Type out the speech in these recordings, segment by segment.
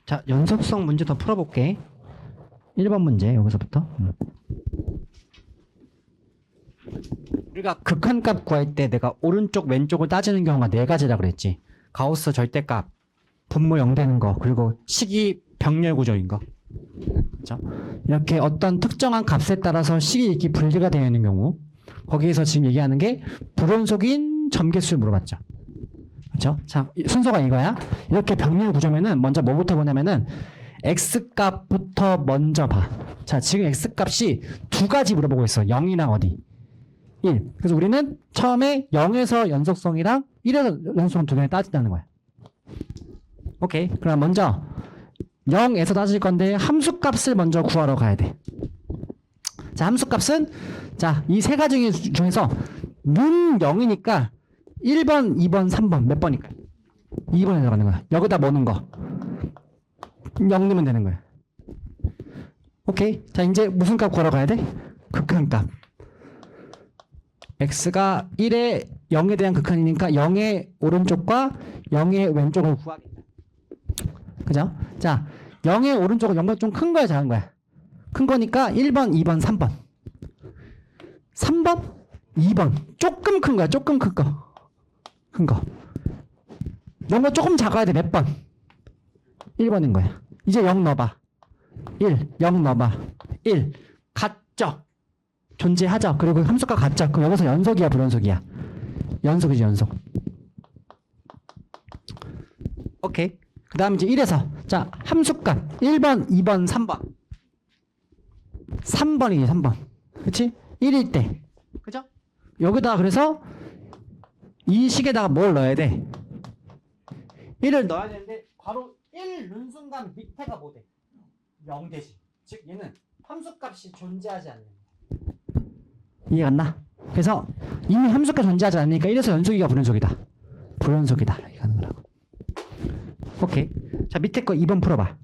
자, 연속성 문제 더 풀어볼게. 1번 문제 여기서부터. 우리가 극한값 구할 때 내가 오른쪽 왼쪽을 따지는 경우가 4가지라 그랬지. 가우스 절대값, 분모 0 되는 거, 그리고 식이 병렬 구조인 거. 그렇죠? 이렇게 어떤 특정한 값에 따라서 식이 이렇게 분리가 되어 있는 경우, 거기에서 지금 얘기하는 게 불연속인 점개수를 물어봤죠. 그렇죠? 자, 순서가 이거야. 이렇게 병렬 구조면은 먼저 뭐부터 보냐면은 x값부터 먼저 봐. 자, 지금 x값이 2가지 물어보고 있어. 0이랑 어디? 1. 그래서 우리는 처음에 0에서 연속성이랑 1에서 연속성 2개를 따진다는 거야. 오케이. 그럼 먼저 0에서 따질 건데 함수값을 먼저 구하러 가야 돼. 자, 함수값은 자, 이 3가지 중에서 는 0이니까 1번, 2번, 3번 몇 번일까? 2번에 들어가는 거야. 여기다 뭐는 거? 0 넣으면 되는 거야. 오케이. 자, 이제 무슨 값 구하러 가야 돼? 극한값. x가 1에 0에 대한 극한이니까 0의 오른쪽과 0의 왼쪽을 구하겠다. 그죠? 자, 0의 오른쪽은 0보다 좀 큰 거야, 작은 거야? 큰 거니까 1번, 2번, 3번. 3번? 2번. 조금 큰 거야, 조금 큰 거. 큰 거. 0보다 조금 작아야 돼, 몇 번? 1번인 거야. 이제 0 넣어봐. 1, 0 넣어봐. 1. 같죠? 존재하죠. 그리고 함수값 같죠. 그럼 여기서 연속이야, 불연속이야? 연속이지, 연속. 오케이. 그 다음 이제 1에서. 자, 함수값. 1번, 2번, 3번. 3번이지, 3번. 그치? 1일 때. 그죠? 여기다가 그래서 이 식에다가 뭘 넣어야 돼? 1을 넣어야 되는데, 바로 1 넣은 순간 밑에가 뭐 돼? 0 되지. 즉, 얘는 함수값이 존재하지 않는 거야. 이해 갔나? 그래서 이미 함수가 존재하지 않으니까 1에서 연속이가 불연속이다. 불연속이다. 이렇게 하는 거라고. 오케이. 자, 밑에 거 2번 풀어봐.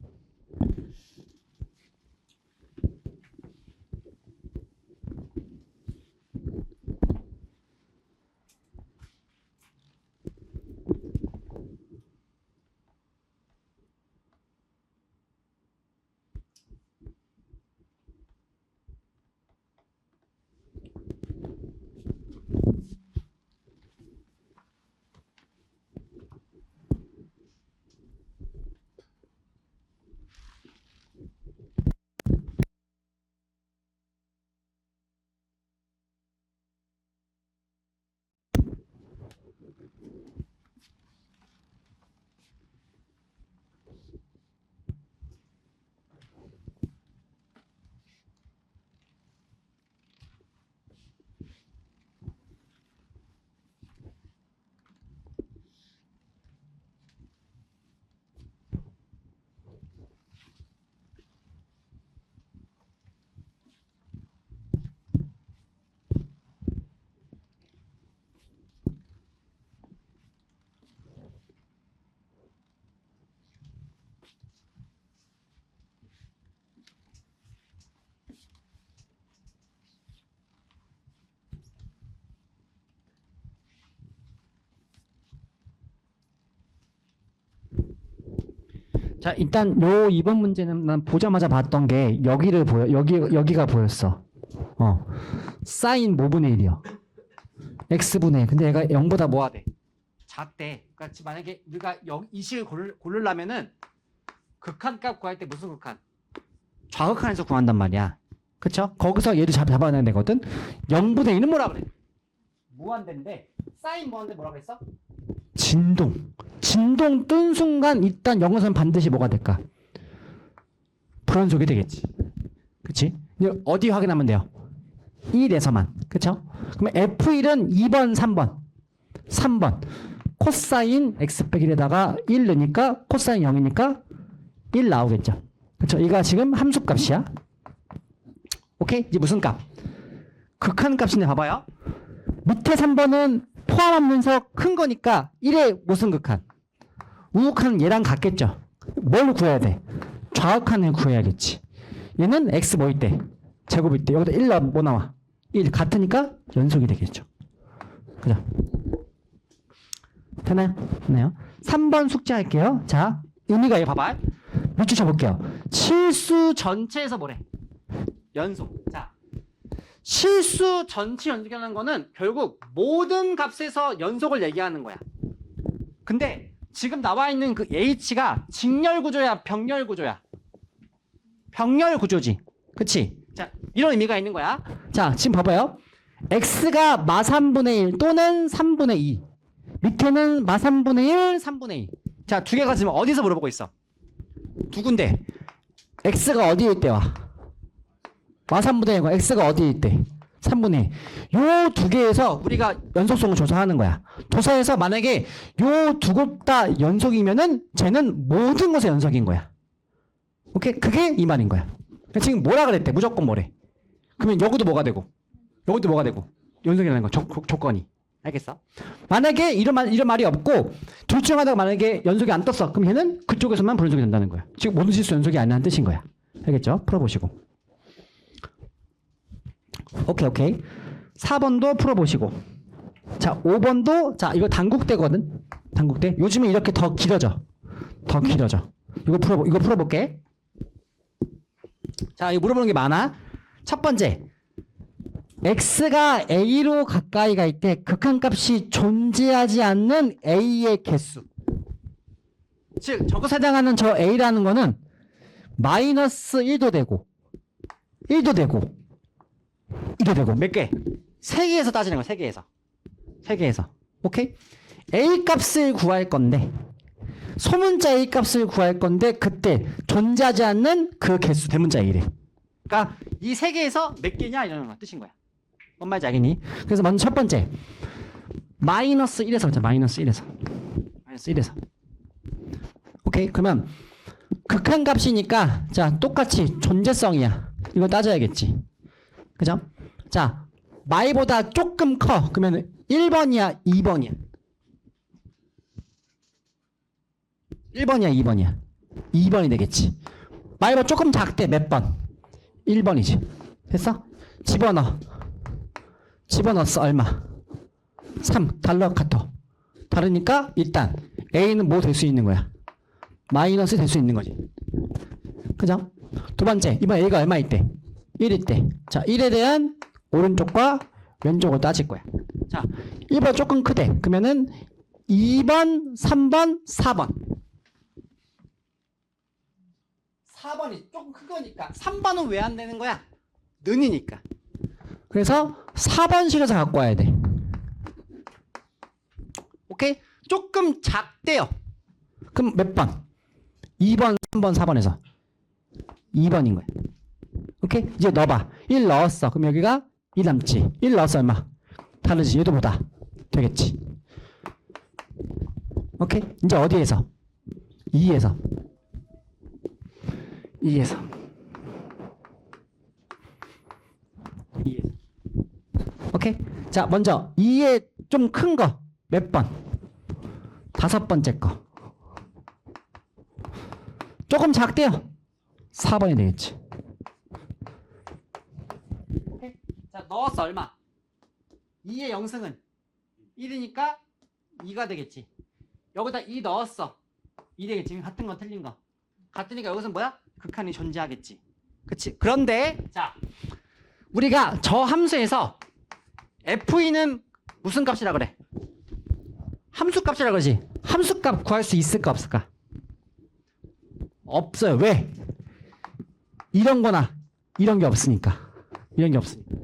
자, 일단 요 2번 문제는 난 보자마자 봤던 게 여기가 보였어. 사인 뭐분의 1이요? x분의 1. 근데 얘가 0보다 뭐가 돼? 작대. 그러니까 만약에 우리가 이 식을 고르려면은 극한값 구할 때 무슨 극한? 좌극한에서 구한단 말이야. 그쵸? 거기서 얘를 잡아내야 되거든? 0분의 1은 뭐라 그래? 무한대인데 사인 무한대 뭐라고 했어? 진동. 진동 뜬 순간 일단 0에서는 반드시 뭐가 될까? 불연속이 되겠지. 그치? 어디 확인하면 돼요? 1에서만. 그쵸? 그러면 F1은 2번, 3번. 3번. 코사인 x 빼기 1에다가 1 넣으니까 코사인 0이니까 1 나오겠죠. 그쵸? 이거 지금 함수값이야. 오케이? 이제 무슨 값? 극한값인데 봐봐요. 밑에 3번은 포함하면서 큰 거니까 1의 무슨 극한? 우극한은 얘랑 같겠죠. 뭘 구해야 돼? 좌극한을 구해야겠지. 얘는 x 뭐일 때? 제곱일 때. 여기다 1 뭐 나와? 1 같으니까 연속이 되겠죠. 그죠? 되나요? 되나요? 3번 숙제할게요. 자, 의미가 이거 봐봐. 밑줄 쳐볼게요. 실수 전체에서 뭐래? 연속. 자, 실수 전체 연속이라는 거는 결국 모든 값에서 연속을 얘기하는 거야. 근데 지금 나와 있는 그 H가 직렬 구조야, 병렬 구조야? 병렬 구조지. 그치? 자, 이런 의미가 있는 거야. 자, 지금 봐봐요. X가 마 3분의 1 또는 3분의 2. 밑에는 마 3분의 1, 3분의 2. 자, 두 개가 지금 어디서 물어보고 있어? 두 군데. X가 어디에 있대와? 마 3분의 1과 X가 어디에 있대? 3분의 1. 요 두 개에서 우리가 연속성을 조사하는 거야. 조사해서 만약에 요 두 곳 다 연속이면은 쟤는 모든 것의 연속인 거야. 오케이? 그게 이 말인 거야. 지금 뭐라 그랬대? 무조건 뭐래? 그러면 여기도 뭐가 되고, 여기도 뭐가 되고, 연속이라는 거, 조건이. 알겠어? 만약에 이런 말이 없고, 둘 중 하나가 만약에 연속이 안 떴어. 그럼 얘는 그쪽에서만 불연속이 된다는 거야. 지금 모든 실수 연속이 아니라는 뜻인 거야. 알겠죠? 풀어보시고. 오케이. 4번도 풀어보시고. 자, 5번도, 자, 이거 단국대거든? 단국대. 요즘에 이렇게 더 길어져. 더 길어져. 이거 풀어볼게. 자, 이거 물어보는 게 많아. 첫 번째. X가 A로 가까이 갈 때 극한값이 존재하지 않는 A의 개수. 즉, 저거 해당하는 저 A라는 거는 마이너스 1도 되고, 1도 되고, 1도 되고, 몇 개? 3개에서 따지는 거야, 3개에서. 3개에서. 오케이? A 값을 구할 건데, 소문자 A 값을 구할 건데, 그때 존재하지 않는 그 개수, 대문자 A래. 그러니까 이 3개에서 몇 개냐? 이러는 거 뜻인 거야. 뭔 말인지 알겠니? 그래서 먼저 첫 번째. 마이너스 1에서 보자. 마이너스 1에서. 마이너스 1에서. 오케이? 그러면 극한값이니까 자, 똑같이 존재성이야. 이거 따져야겠지. 그죠? 자, 마이보다 조금 커. 그러면 1번이야, 2번이야. 1번이야, 2번이야. 2번이 되겠지. 마이보다 조금 작대. 몇 번? 1번이지. 됐어? 집어넣었어. 얼마? 3. 달러 카톡. 다르니까 일단 A는 뭐 될 수 있는 거야? 마이너스 될 수 있는 거지. 그죠? 두 번째. 이번 A가 얼마 있대? 1 있대. 자, 1에 대한 오른쪽과 왼쪽을 따질 거야. 자, 1번 조금 크대. 그러면은 2번, 3번, 4번. 4번이 조금 큰 거니까 3번은 왜 안 되는 거야? 는이니까. 그래서 4번식에서 갖고 와야 돼. 오케이? 조금 작대요. 그럼 몇 번? 2번, 3번, 4번에서 2번인 거야. 오케이? 이제 넣어봐. 1 넣었어. 그럼 여기가 1 남지. 1 넣었어. 얼마? 다르지. 얘도 보다. 되겠지. 오케이? 이제 어디에서? 2에서. 2에서. 2에서. 오케이? 자, 먼저 2에 좀 큰 거. 몇 번? 5번째 거. 조금 작대요. 4번이 되겠지. 오케이? 자, 넣었어. 얼마? 2의 영승은 1이니까 2가 되겠지. 여기다 2 넣었어. 2 되겠지. 같은 거 틀린 거. 같으니까 여기서 뭐야? 극한이 존재하겠지. 그치? 그런데 자, 우리가 저 함수에서 FE는 무슨 값이라 그래? 함수값이라 그러지. 함수값 구할 수 있을까 없을까? 없어요. 왜? 이런 거나 이런 게 없으니까. 이런 게 없으니까.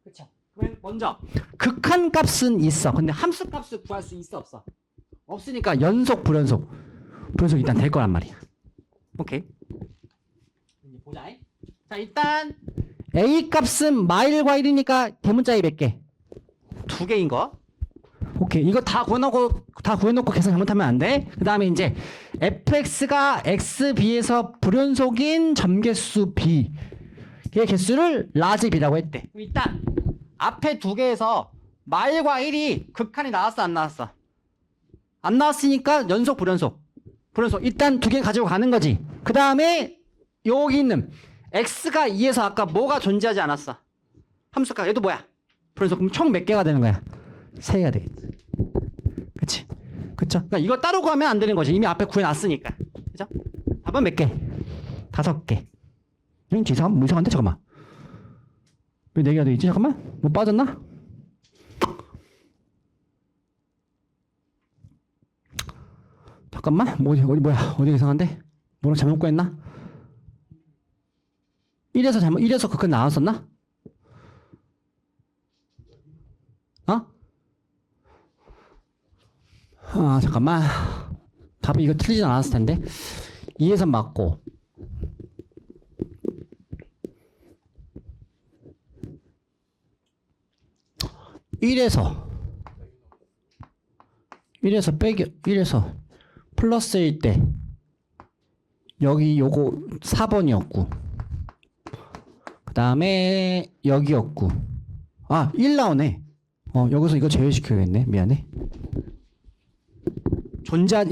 그쵸? 그러면 먼저 극한값은 있어. 근데 함수값을 구할 수 있어 없어? 없으니까 연속 불연속 일단 될 거란 말이야. 오케이. 보자. 자, 일단 A 값은 마일과 1이니까 대문자 A 몇 개? 2개인 거. 오케이. 이거 다 구해놓고 계산 잘못하면 안 돼. 그 다음에 이제 fx가 xb에서 불연속인 점개수 b 의 개수를 라지 b라고 했대. 일단 앞에 2개에서 마일과 1이 극한이 나왔어 안 나왔어? 안 나왔으니까 연속 불연속 일단 2개 가지고 가는 거지. 그 다음에 여기 있는 x가 2에서 아까 뭐가 존재하지 않았어? 함수가 얘도 뭐야? 불연속. 그럼 총 몇 개가 되는 거야? 세야 돼. 그치? 그쵸? 그러니까 이거 따로 구하면 안 되는 거지. 이미 앞에 구해놨으니까. 그죠? 답은 몇 개? 5개. 뭐 이상한데? 잠깐만. 왜 4개가 돼 있지? 잠깐만. 뭐 빠졌나? 잠깐만. 어디 이상한데? 뭐랑 잘못 구했나? 1에서 그거 나왔었나? 잠깐만. 답이 이거 틀리진 않았을 텐데. 2에서 맞고. 1에서 플러스일 때 여기 요거 4번이었고 그 다음에 여기였고 1 나오네. 여기서 이거 제외시켜야겠네. 미안해.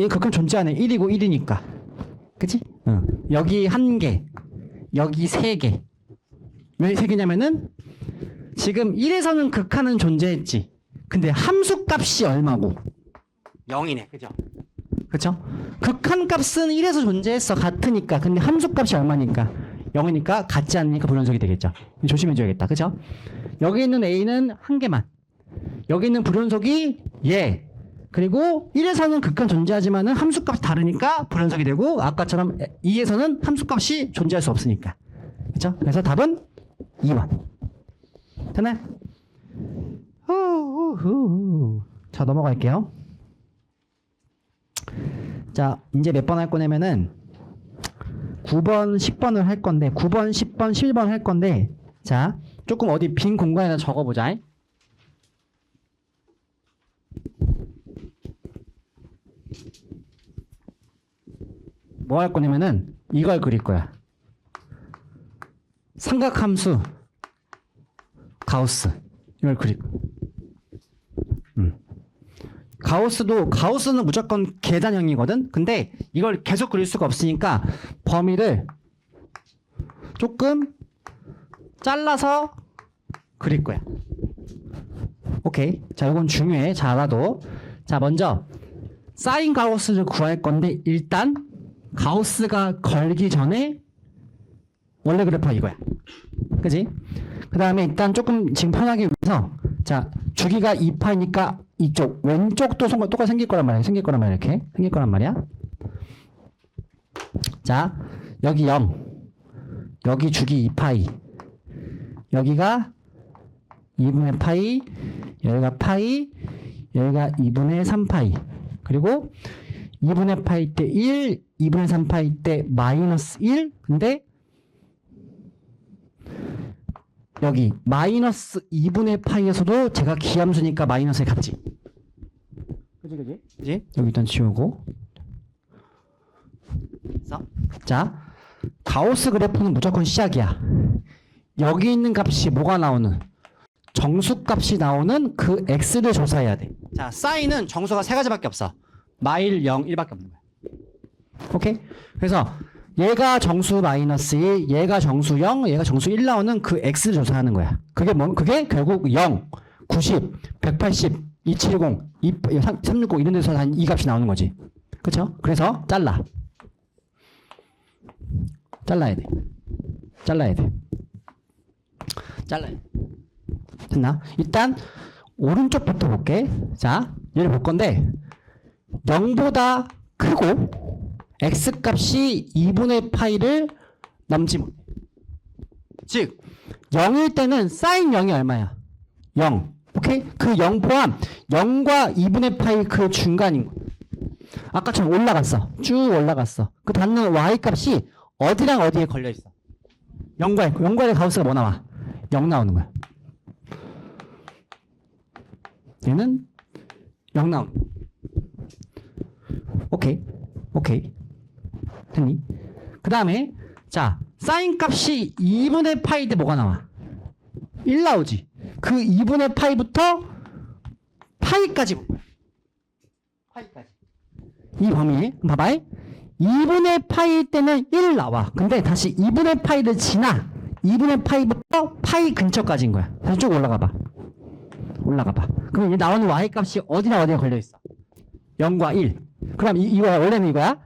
극한 존재하네. 1이고 1이니까. 그치? 여기 1개, 여기 3개. 왜 3개냐면은 지금 1에서는 극한은 존재했지. 근데 함수 값이 얼마고? 0이네. 그죠? 그쵸? 극한 값은 1에서 존재했어. 같으니까. 근데 함수 값이 얼마니까? 0이니까 같지 않으니까 불연속이 되겠죠. 조심해줘야겠다. 그죠? 여기 있는 A는 1개만. 여기 있는 불연속이 얘. 그리고 1에서는 극한 존재하지만은 함수 값이 다르니까 불연속이 되고 아까처럼 2에서는 함수 값이 존재할 수 없으니까. 그쵸? 그래서 답은 2번. 됐나요? 자, 넘어갈게요. 자, 이제 몇 번 할 거냐면은 9번, 10번을 할 건데 9번, 10번, 11번 할 건데 자, 조금 어디 빈 공간에다 적어보자. 뭐 할 거냐면은 이걸 그릴 거야. 삼각함수 가우스 이걸 그릴 거야. 가우스는 무조건 계단형이거든. 근데 이걸 계속 그릴 수가 없으니까 범위를 조금 잘라서 그릴 거야. 오케이. 자, 이건 중요해. 잘 알아도. 자, 먼저 사인 가우스를 구할 건데 일단 가우스가 걸기 전에 원래 그래프가 이거야. 그지? 그 다음에 일단 조금 지금 편하게 위해서 자, 주기가 2파이니까 이쪽 왼쪽도 똑같이 생길 거란 말이야. 이렇게 생길 거란 말이야. 자, 여기 0, 여기 주기 2파이, 여기가 2분의 파이, 여기가 파이, 여기가 2분의 3파이, 그리고 2분의 파이 때 1, 2분의 3파이 때 마이너스 1. 근데 여기 마이너스 2분의 파이에서도 제가 기함수니까 마이너스에 같지. 그지? 여기 일단 지우고. 자, 가우스 그래프는 무조건 시작이야. 여기 있는 값이 뭐가 나오는? 정수값이 나오는 그 x를 조사해야 돼. 자, 사인은 정수가 3가지밖에 없어. 마일, 0, 1밖에 없는 거야. 오케이? 그래서 얘가 정수 마이너스 1, 얘가 정수 0, 얘가 정수 1 나오는 그 x를 조사하는 거야. 그게 결국 0, 90, 180, 270, 360 이런 데서 한 이 값이 나오는 거지. 그쵸? 그래서 잘라야 돼. 됐나? 일단 오른쪽부터 볼게. 자, 얘를 볼 건데 0보다 크고 x값이 2분의 파이를 넘지 못해. 즉 0일 때는 사인 0이 얼마야? 0. 오케이? 그 0 포함 0과 2분의 파이 그 중간인 거야. 아까처럼 올라갔어. 쭉 올라갔어. 그 닿는 y값이 어디랑 어디에 걸려있어? 0과의 가우스가 뭐 나와? 0 나오는 거야. 얘는 0 나오는 거야. 오케이. 됐니? 그 다음에 자, 사인 값이 2분의 파이 때 뭐가 나와? 1 나오지. 그 2분의 파이부터 파이까지 볼 거야. 이 범위 봐봐. 2분의 파이 때는 1 나와. 근데 다시 2분의 파이를 지나 2분의 파이부터 파이 근처까지인 거야. 다시 쭉 올라가 봐. 그럼 이 나오는 y 값이 어디나 어디에 걸려 있어? 0과 1. 그럼 이거야. 원래는 이거야.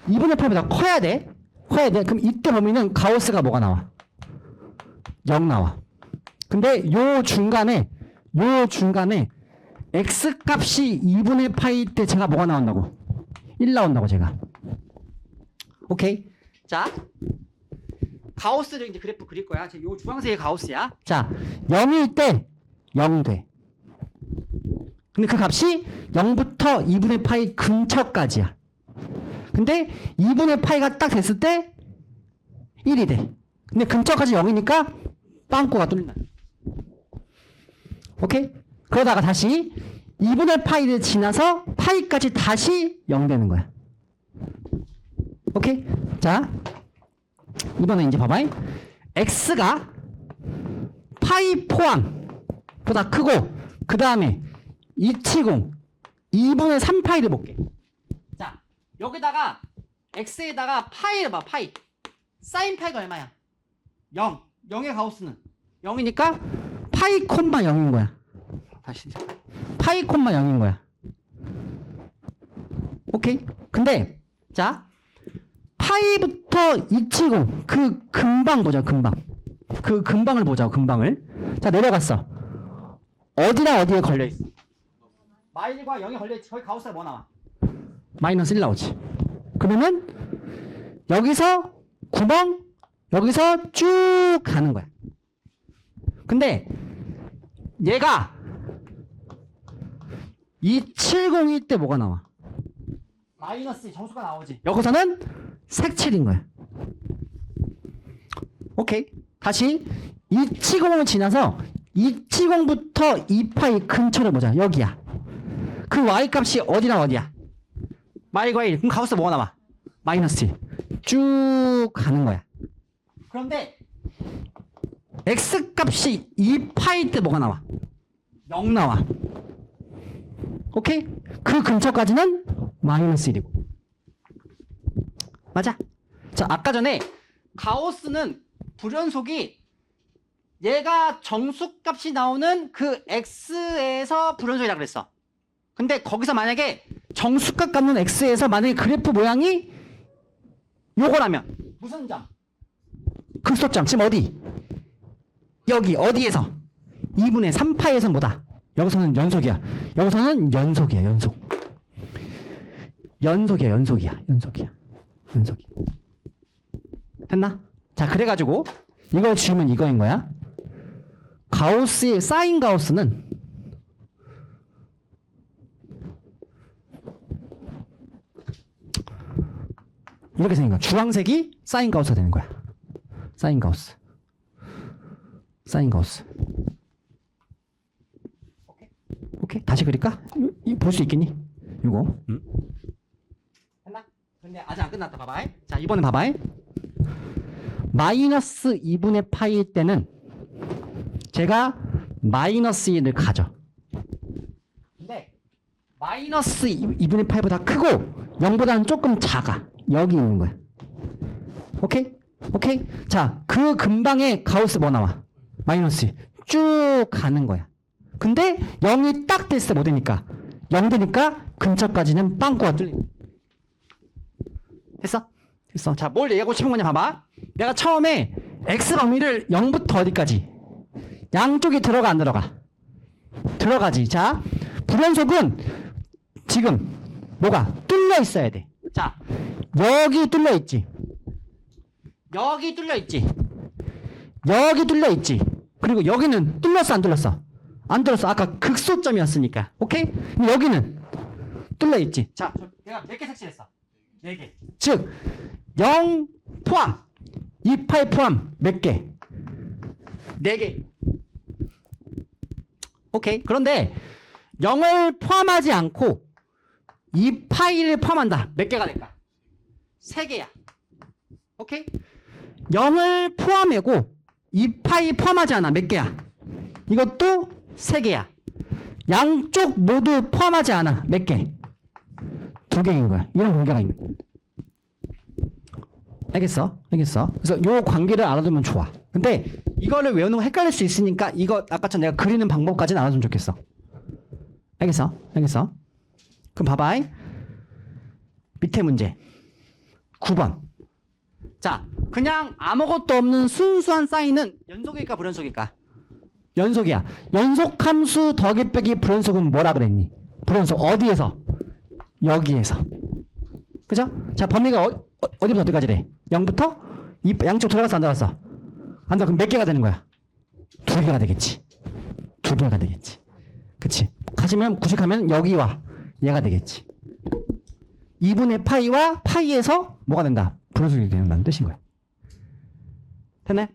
2분의 8보다 커야 돼. 커야 돼. 그럼 이때 범위는 가우스가 뭐가 나와? 0 나와. 근데 요 중간에 x 값이 2분의 파이 때 제가 뭐가 나온다고? 1 나온다고 제가. 오케이. 자, 가우스를 이제 그래프 그릴 거야. 요 주황색이 가우스야. 자, 0일 때 0 돼. 근데 그 값이 0부터 2분의 파이 근처까지야. 근데 2분의 파이가 딱 됐을 때 1이 돼. 근데 근처까지 0이니까 빵꾸가 뚫린다. 오케이? 그러다가 다시 2분의 파이를 지나서 파이까지 다시 0 되는 거야. 오케이? 자, 이번에 이제 봐봐. x가 파이 포함보다 크고 그 다음에 270 2분의 3파이를 볼게. 자, 여기다가 x에다가 파이를 봐. 파이 사인 파이가 얼마야? 0. 0의 가우스는 0이니까 파이 콤마 0인 거야. 다시 파이 콤마 0인 거야. 오케이? 근데 자, 파이부터 270 그 근방 보자. 그 근방을 보자고. 근방을. 자, 내려갔어. 어디나 어디에 걸려있어? 마일과 0이 걸려있지. 거기 가우스가 뭐 나와? 마이너스 1 나오지. 그러면 여기서 구멍 여기서 쭉 가는 거야. 근데 얘가 270일 때 뭐가 나와? 마이너스 정수가 나오지. 여기서는 색칠인 거야. 오케이. 다시 270을 지나서 270부터 2파이 근처를 보자. 여기야. 그 y 값이 어디나 어디야? 마이과 1. 그럼 가우스 뭐가 나와? 마이너스 1. 쭉 가는 거야. 그런데 x 값이 2파이 때 뭐가 나와? 0 나와. 오케이? 그 근처까지는 마이너스 1이고. 맞아? 자, 아까 전에 가우스는 불연속이 얘가 정수값이 나오는 그 x에서 불연속이라고 그랬어. 근데 거기서 만약에 정수값 갖는 x에서 만약에 그래프 모양이 요거라면 무슨 점? 극소점. 지금 어디? 여기 어디에서? 2분의 3파이에서 뭐다? 여기서는 연속이야. 여기서는 연속이야. 연속이야. 됐나? 자, 그래가지고 이걸 지우면 이거인 거야. 가우스의 사인 가우스는 이렇게 생긴 거야. 주황색이 사인 가우스가 되는 거야. 사인 가우스. 오케이. 다시 그릴까? 볼 수 있겠니? 이거. 됐나? 근데 아직 안 끝났다. 봐봐. 자, 이번에 봐봐. 마이너스 2분의 파이일 때는 제가 마이너스 1을 가져. 근데 마이너스 2분의 파이보다 크고 0보다는 조금 작아. 여기 있는 거야. 오케이? 자, 그 근방에 가우스 뭐 나와? 마이너스 1. 쭉 가는 거야. 근데 0이 딱 됐을 때 뭐 되니까? 0 되니까 근처까지는 빵꾸가 뚫리는. 됐어? 자, 뭘 얘기하고 싶은 거냐 봐봐. 내가 처음에 x 범위를 0부터 어디까지? 양쪽이 들어가 안 들어가? 들어가지. 자, 불연속은 지금 뭐가? 뚫려 있어야 돼. 자, 여기 뚫려 있지. 여기 뚫려 있지. 그리고 여기는 뚫렸어 안 뚫렸어? 안 뚫렸어. 아까 극소점이었으니까. 오케이? 여기는 뚫려 있지. 자, 내가 몇 개 색칠했어? 4개. 즉 0 포함 2파이 포함 몇 개? 4개. 오케이. 그런데 0을 포함하지 않고 2파이를 포함한다. 몇 개가 될까? 3개야. 오케이? 0을 포함하고 2파이 포함하지 않아. 몇 개야? 이것도 3개야. 양쪽 모두 포함하지 않아. 몇 개? 2개인 거야. 이런 관계가 있는 거야. 알겠어? 그래서 요 관계를 알아두면 좋아. 근데 이거를 외우는 거 헷갈릴 수 있으니까 이거 아까처럼 내가 그리는 방법까지는 알아두면 좋겠어. 알겠어? 알겠어? 그럼 봐봐. 밑에 문제 9번. 자, 그냥 아무것도 없는 순수한 사인은 연속일까 불연속일까? 연속이야. 연속함수 더하기 빼기 불연속은 뭐라 그랬니? 불연속 어디에서? 여기에서. 그죠? 자, 범위가 어디부터 어디까지래? 0부터? 양쪽 들어갔어 안 들어갔어? 안 들어가. 그럼 몇 개가 되는 거야? 2개가 되겠지. 2개가 되겠지. 그치? 가시면 구식하면 여기와 얘가 되겠지. 2분의 파이와 파이에서 뭐가 된다? 불연속이 된다는 뜻인 거야. 됐네?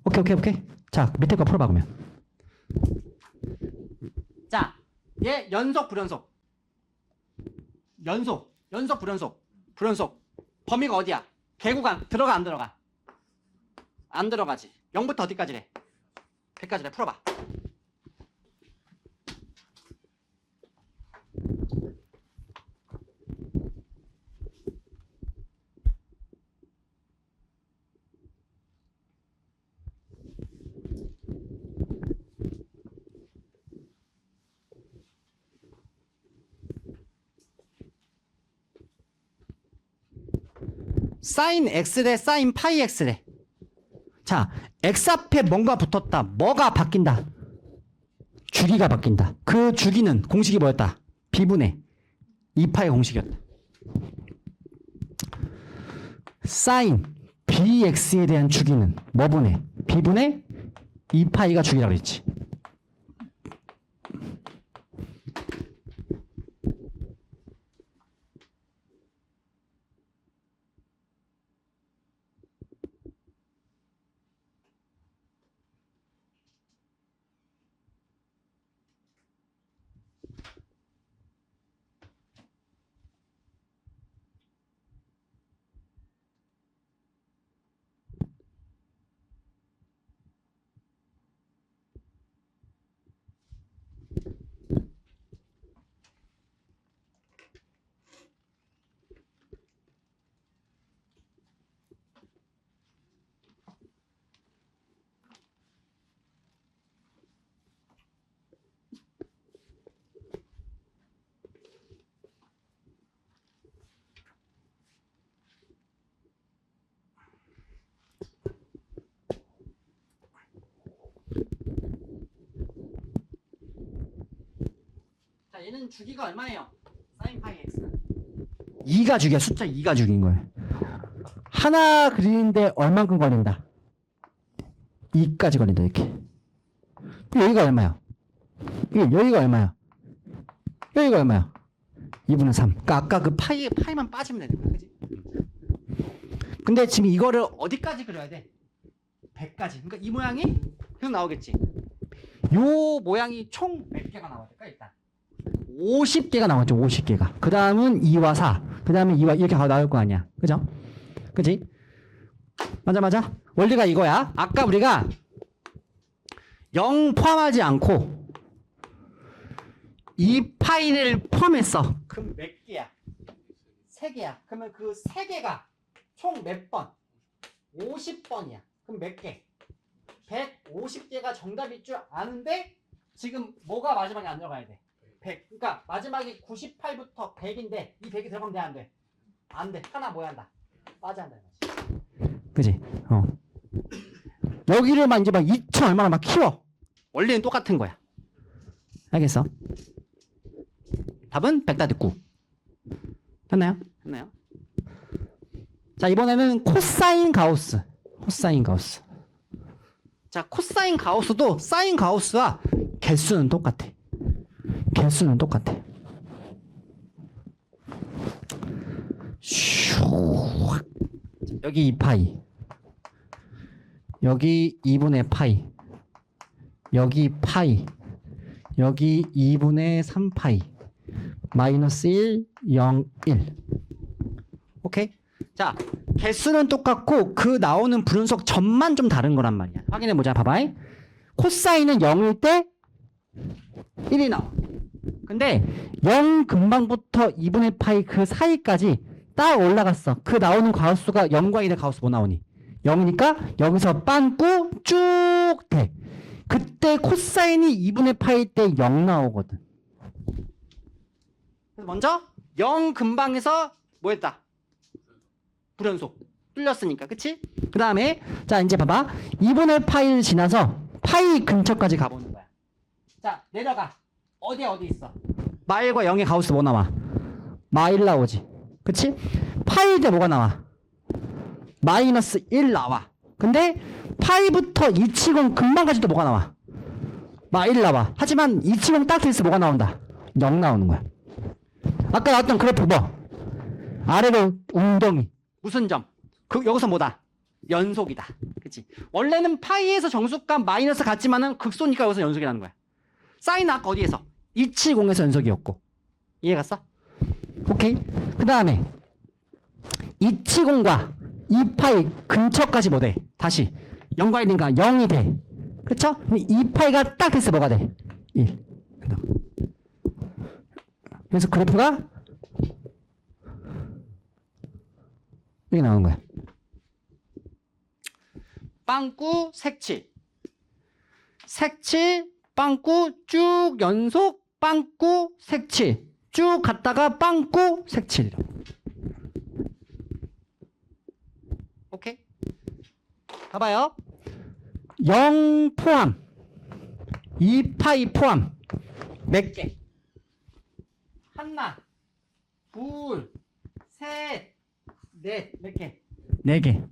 오케이. 자, 밑에 거 풀어봐 그러면. 자, 얘 연속 불연속. 연속 불연속. 범위가 어디야? 개구간 들어가 안 들어가? 안 들어가지. 0부터 어디까지래? 100까지래. 풀어봐. 사인 x 대 사인 파이 x래. 자, x 앞에 뭔가 붙었다. 뭐가 바뀐다? 주기가 바뀐다. 그 주기는 공식이 뭐였다? b분의 2파의 공식이었다. 사인 bx에 대한 주기는 뭐분의? b분의 2파이가 주기라고 그랬지. 자, 얘는 주기가 얼마예요? 사인 파이 x. 2가 주기야. 숫자 2가 주기인 거예요. 하나 그리는데 얼만큼 걸린다? 2까지 걸린다. 이렇게. 여기가 얼마야? 여기가 얼마야? 여기가 얼마야? 2분의 3. 그러니까 아까 그 파이만 빠지면 되는 거야. 그치? 근데 지금 이거를 어디까지 그려야 돼? 100까지. 그러니까 이 모양이 계속 나오겠지. 요 모양이 총 몇 개가 나와야 될까 일단? 50개가 나왔죠. 50개가. 그 다음은 2와 4. 그 다음에 2와 이렇게 나올 거 아니야. 그죠? 그치? 맞아. 원리가 이거야. 아까 우리가 0 포함하지 않고 이 파이를 포함했어. 그럼 몇 개야? 3개야. 그러면 그 3개가 총 몇 번? 50번이야. 그럼 몇 개? 150개가 정답일 줄 아는데 지금 뭐가 마지막에 안 들어가야 돼? 100. 그러니까 마지막에 98부터 100인데 이 100이 들어가면 돼, 안 돼? 안 돼. 하나 뭐야 한다? 빠져 한다. 그지? 여기를 이제 막 2천 얼마나 막 키워. 원리는 똑같은 거야. 알겠어? 답은 100-9. 됐나요? 자, 이번에는 코사인 가우스. 자, 코사인 가우스도 사인 가우스와 개수는 똑같아. 여기 2파이, 여기 2분의 파이, 여기 파이, 여기 2분의 3파이, 마이너스 1, 0, 1. 오케이? 자, 개수는 똑같고 그 나오는 분속 점만 좀 다른 거란 말이야. 확인해보자. 봐봐. 코사인은 0일 때 1이 나와. 근데 0 근방부터 2분의 파이 그 사이까지 딱 올라갔어. 그 나오는 가우스가 0과 1의 가우스 뭐 나오니? 0이니까 여기서 빵꾸 쭉 돼. 그때 코사인이 2분의 파이 때 0 나오거든. 먼저 0 근방에서 뭐 했다? 불연속 뚫렸으니까. 그치? 그 다음에 자 이제 봐봐. 2분의 파이를 지나서 파이 근처까지 가보는 거야. 자 내려가. 어디 있어? 마일과 0의 가우스 뭐 나와? 마일 나오지. 그치? 파이 대 뭐가 나와? 마이너스 1 나와. 근데 파이부터 270 근방까지도 뭐가 나와? 마1 나와. 하지만 270 딱 됐을 때 뭐가 나온다? 0 나오는 거야. 아까 나왔던 그래프 뭐? 아래로 웅덩이. 무슨 점? 여기서 뭐다? 연속이다. 그치? 원래는 파이에서 정수값 마이너스 같지만은 극소니까 여기서 연속이 나는 거야. 사인은 아까 어디에서? 270에서 연속이었고. 이해 갔어? 오케이. 그 다음에 270과 2파이 근처까지 뭐 돼? 다시 0과 1이니까 0이 돼. 그쵸? 2파이가 딱 됐을 때 뭐가 돼? 1. 그래서 그래프가 이렇게 나오는 거야. 빵꾸 색칠. 색칠, 빵꾸 쭉 연속, 빵꾸 색칠. 쭉 갔다가 빵꾸 색칠. 오케이? 봐봐요. 0 포함, 2파이 포함 몇 개? 하나, 둘, 셋, 넷, 몇 개? 4개.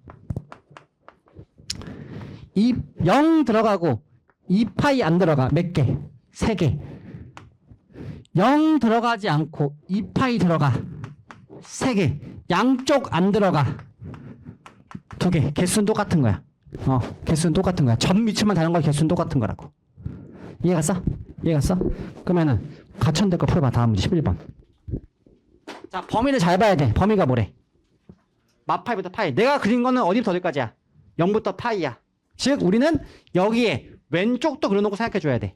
0 들어가고 2파이 안 들어가 몇 개? 3개. 0 들어가지 않고 2파이 들어가 3개. 양쪽 안 들어가 2개. 개수는 똑같은 거야. 개수는 똑같은 거야. 점 위치만 다른 거야. 개수는 똑같은 거라고. 이해 갔어? 이해 갔어? 그러면은 가천대 거 풀어봐. 다음 문제 11번. 자, 범위를 잘 봐야 돼. 범위가 뭐래? 마파이부터 파이. 내가 그린 거는 어디부터 어디까지야? 0부터 파이야. 즉 우리는 여기에 왼쪽도 그려놓고 생각해 줘야 돼.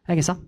알겠어?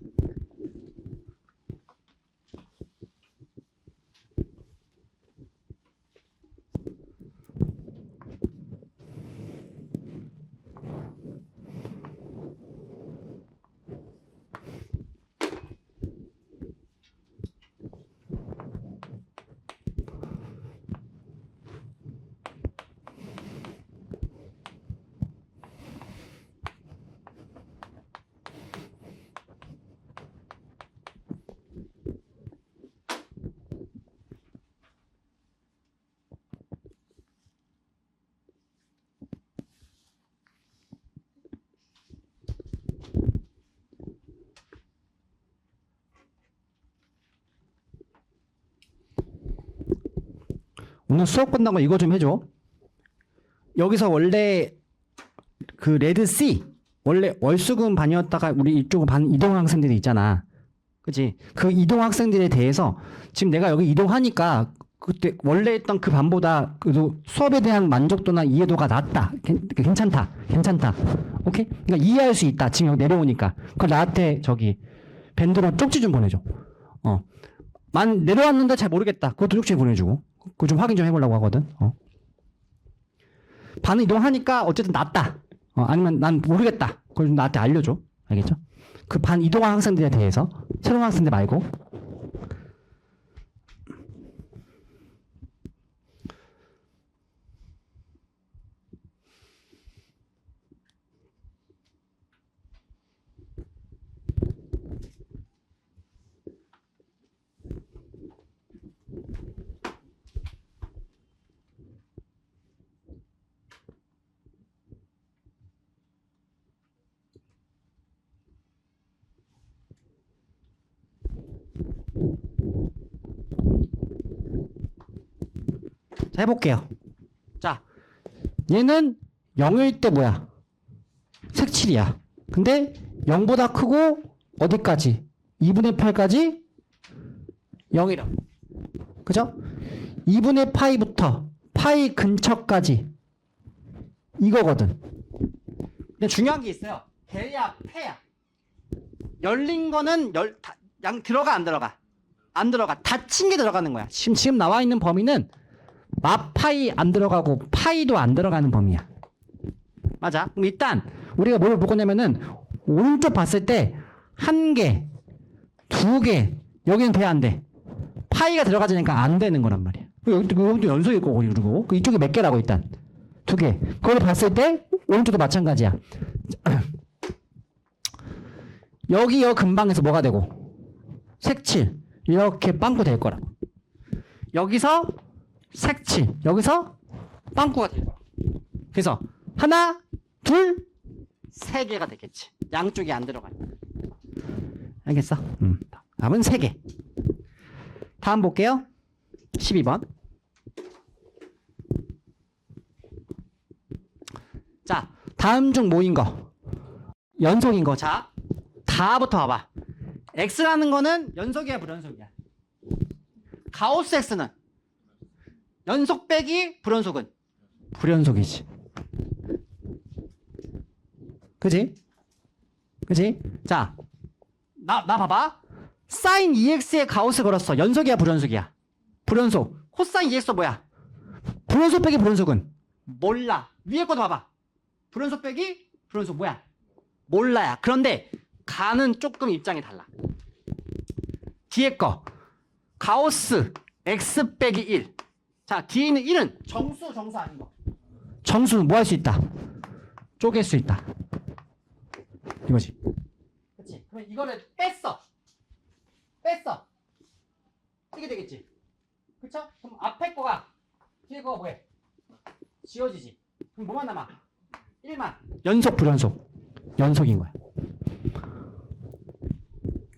오늘 수업 끝나고 이거 좀 해줘. 여기서 원래 그 레드 C 원래 월수금 반이었다가 우리 이쪽 반 이동 학생들이 있잖아. 그치? 그 이동 학생들에 대해서 지금 내가 여기 이동하니까 그때 원래 했던 그 반보다 그래도 수업에 대한 만족도나 이해도가 낮다. 괜찮다. 오케이? 그러니까 이해할 수 있다. 지금 여기 내려오니까. 그걸 나한테 저기 밴드로 쪽지 좀 보내줘. 내려왔는데 잘 모르겠다. 그것도 쪽지 보내주고. 그거 좀 확인 좀 해보려고 하거든. 반을 이동하니까 어쨌든 낫다. 아니면 난 모르겠다. 그걸 좀 나한테 알려줘. 알겠죠? 그 반 이동한 학생들에 대해서 새로운 학생들 말고. 자, 해볼게요. 자, 얘는 0일 때 뭐야? 색칠이야. 근데 0보다 크고 어디까지? 2분의 8까지 0이라. 그죠? 2분의 파이부터 파이 근처까지 이거거든. 근데 중요한 게 있어요. 개야, 패야. 열린 거는 양 들어가 안 들어가? 안 들어가. 닫힌 게 들어가는 거야. 지금 나와 있는 범위는 마파이 안 들어가고 파이도 안 들어가는 범위야. 맞아. 그럼 일단 우리가 뭘 볼 거냐면은 오른쪽 봤을 때 1개, 2개, 여기는 돼 안 돼? 파이가 들어가지니까 안 되는 거란 말이야. 여기도 연속일 거고, 그리고 그 이쪽에 몇 개라고 일단 2개. 그걸 봤을 때 오른쪽도 마찬가지야. 여기 근방에서 뭐가 되고 색칠 이렇게 빵꾸 될 거라고. 여기서 색칠 여기서 빵꾸가 될 거야. 그래서 하나, 둘, 세 개가 되겠지. 양쪽이 안 들어가니까. 알겠어? 답은 3개. 다음 볼게요. 12번. 자, 다음 중 뭐인 거? 연속인 거. 자, 다부터 봐봐. X라는 거는 연속이야, 불연속이야? 가우스 X는 연속 빼기 불연속은? 불연속이지. 그지? 그지? 자, 나 봐봐. 사인 EX에 가우스 걸었어. 연속이야, 불연속이야? 불연속. 코사인 EX 뭐야? 불연속 빼기 불연속은? 몰라. 위에 것도 봐봐. 불연속 빼기 불연속 뭐야? 몰라야. 그런데 가는 조금 입장이 달라. 뒤에 거 가우스 X 빼기 1. 자, 뒤에 있는 1은 정수 아닌 거. 정수는 뭐 할 수 있다? 쪼갤 수 있다. 이거지. 그렇지. 그럼 이거를 뺐어. 이게 되겠지. 그쵸? 그럼 앞에 거가 뒤에 거가 뭐해? 지워지지. 그럼 뭐만 남아? 1만. 연속 불연속. 연속인 거야.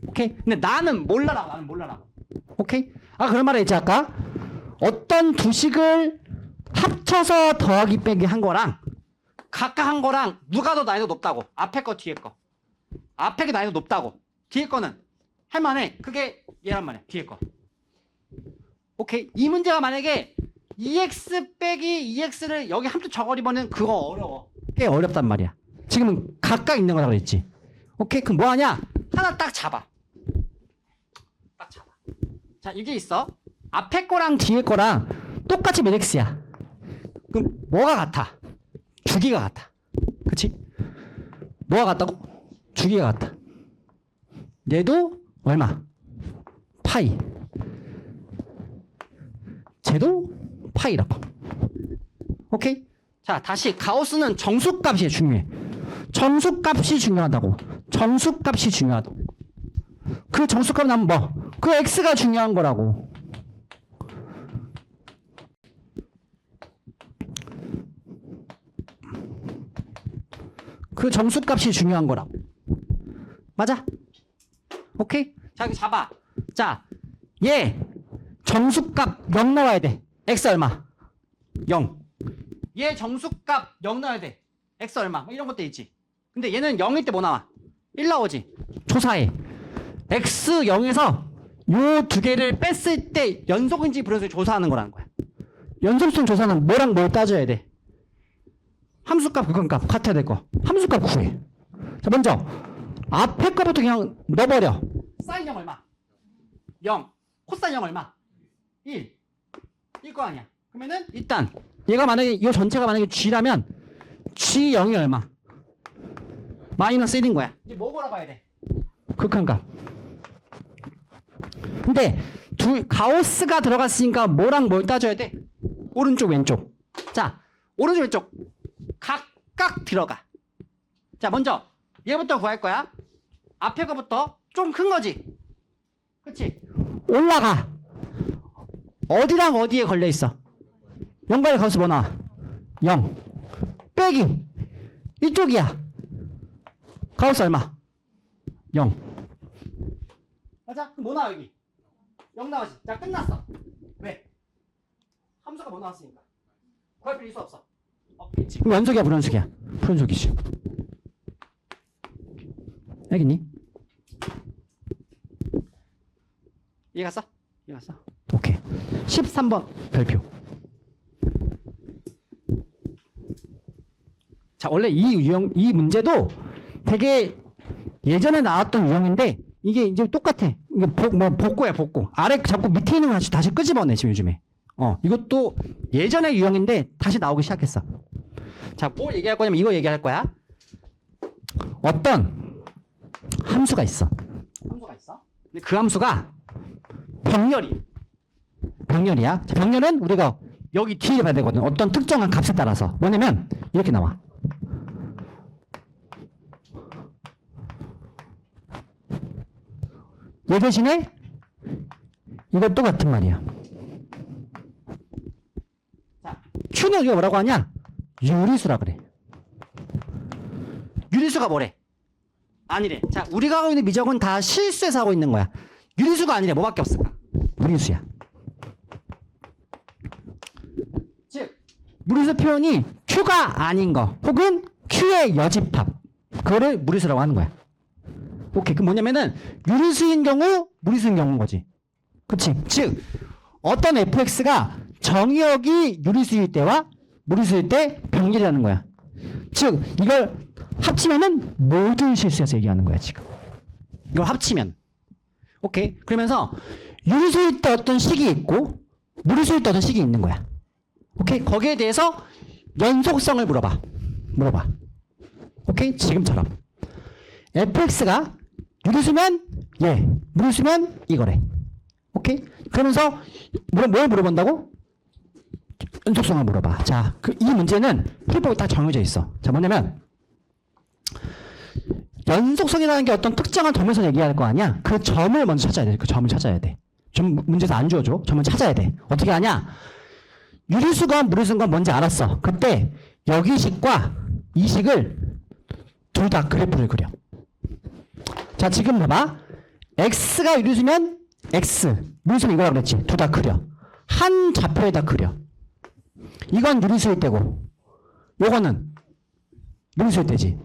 오케이? 근데 나는 몰라라고. 오케이? 그런 말을 했지 아까? 어떤 두 식을 합쳐서 더하기 빼기 한 거랑 각각 한 거랑 누가 더 난이도 높다고? 앞에 거 뒤에 거. 앞에 게 난이도 높다고. 뒤에 거는 할만해. 그게 얘란 말이야. 뒤에 거. 오케이? 이 문제가 만약에 EX 빼기 EX를 여기 함수 적어리면은 그거 어려워. 꽤 어렵단 말이야. 지금은 각각 있는 거라고 그랬지. 오케이? 그럼 뭐 하냐? 하나 딱 잡아. 자, 이게 있어. 앞에 거랑 뒤에 거랑 똑같이 몇 X야. 그럼 뭐가 같아? 주기가 같아. 그치? 뭐가 같다고? 주기가 같아. 얘도 얼마? 파이. 쟤도 파이라고. 오케이? 자, 다시 가우스는 정수값이 중요해. 정수값이 중요하다고. 정수값이 중요하다고. 그 정수값 나면 뭐? 그 X가 중요한 거라고. 그 정수값이 중요한 거라고. 맞아? 오케이? 자, 여기 잡아. 자, 얘 정수값 0 나와야 돼. X 얼마? 0. 얘 정수값 0 나와야 돼. X 얼마? 뭐 이런 것도 있지. 근데 얘는 0일 때 뭐 나와? 1 나오지. 조사해. X 0에서 요 두 개를 뺐을 때 연속인지 불연속인지 조사하는 거라는 거야. 연속성 조사는 뭐랑 뭘 따져야 돼? 함수값, 극한값 같아야 될 거. 함수값 구해. 자, 먼저 앞에 거부터 그냥 넣어버려. 사인 0 얼마? 0. 코사인 0 얼마? 1. 일 거 아니야. 그러면은 일단 얘가 만약에 이 전체가 만약에 G라면 G 0이 얼마? 마이너스 1인 거야. 이제 뭐 걸어봐야 돼? 극한값. 근데 가우스가 들어갔으니까 뭐랑 뭘 따져야 돼? 오른쪽 왼쪽. 자, 오른쪽 왼쪽 각각 들어가. 자, 먼저 얘부터 구할 거야. 앞에 거부터 좀 큰 거지. 그치? 올라가. 어디랑 어디에 걸려 있어? 0과의 가우스 뭐 나와? 0 빼기 이쪽이야. 가우스 얼마? 0. 맞아? 그럼 뭐 나와 여기? 0 나오지. 자, 끝났어. 왜? 함수가 뭐 나왔으니까. 구할 필요 있어 없어? 없겠지. 그럼 연속이야 불연속이야? 불연속이지. 알겠니? 이해갔어? 이해갔어? 오케이. 13번 별표. 자, 원래 이 문제도 되게 예전에 나왔던 유형인데 이게 이제 똑같아. 이게 복고야, 복고. 아래 잡고 밑에 있는 거 다시 끄집어내, 지금 요즘에. 이것도 예전의 유형인데 다시 나오기 시작했어. 자, 뭘 얘기할 거냐면 이거 얘기할 거야. 어떤 함수가 있어. 함수가 있어. 근데 그 함수가 병렬이. 병렬이야. 자, 병렬은 우리가 여기 뒤에 봐야 되거든. 어떤 특정한 값에 따라서. 뭐냐면 이렇게 나와. 얘 대신에 이것 똑같은 말이야. 자, Q는 우리가 뭐라고 하냐? 유리수라 그래. 유리수가 뭐래? 아니래. 자, 우리가 하고 있는 미적은 다 실수해서 하고 있는 거야. 유리수가 아니래. 뭐밖에 없을까? 무리수야. 즉, 무리수 표현이 Q가 아닌 거 혹은 Q의 여집합, 그거를 무리수라고 하는 거야. 오케이. 그럼 뭐냐면은 유리수인 경우 무리수인 경우인 거지. 그치? 즉 어떤 fx가 정의역이 유리수일 때와 무리수일 때 병렬이라는 거야. 즉 이걸 합치면은 모든 실수에서 얘기하는 거야 지금. 이걸 합치면. 오케이. 그러면서 유리수일 때 어떤 식이 있고 무리수일 때 어떤 식이 있는 거야. 오케이. 거기에 대해서 연속성을 물어봐. 오케이. 지금처럼 fx가 유리수면 얘, 무리수면 이거래. 오케이? 그러면서 뭘 물어본다고? 연속성을 물어봐. 자, 이 문제는 해법이 딱 정해져 있어. 자, 뭐냐면 연속성이라는 게 어떤 특정한 점에서 얘기할 거 아니야? 그 점을 먼저 찾아야 돼. 그 점을 찾아야 돼. 점 문제에서 안 주어줘. 점을 찾아야 돼. 어떻게 하냐? 유리수건 무리수인 건 뭔지 알았어. 그때 여기 식과 이 식을 둘 다 그래프를 그려. 자, 지금 봐봐. x가 유리수면 x, 무리수는 이거라고 그랬지. 둘 다 그려. 한 좌표에다 그려. 이건 유리수일 때고 요거는 무리수일 때지.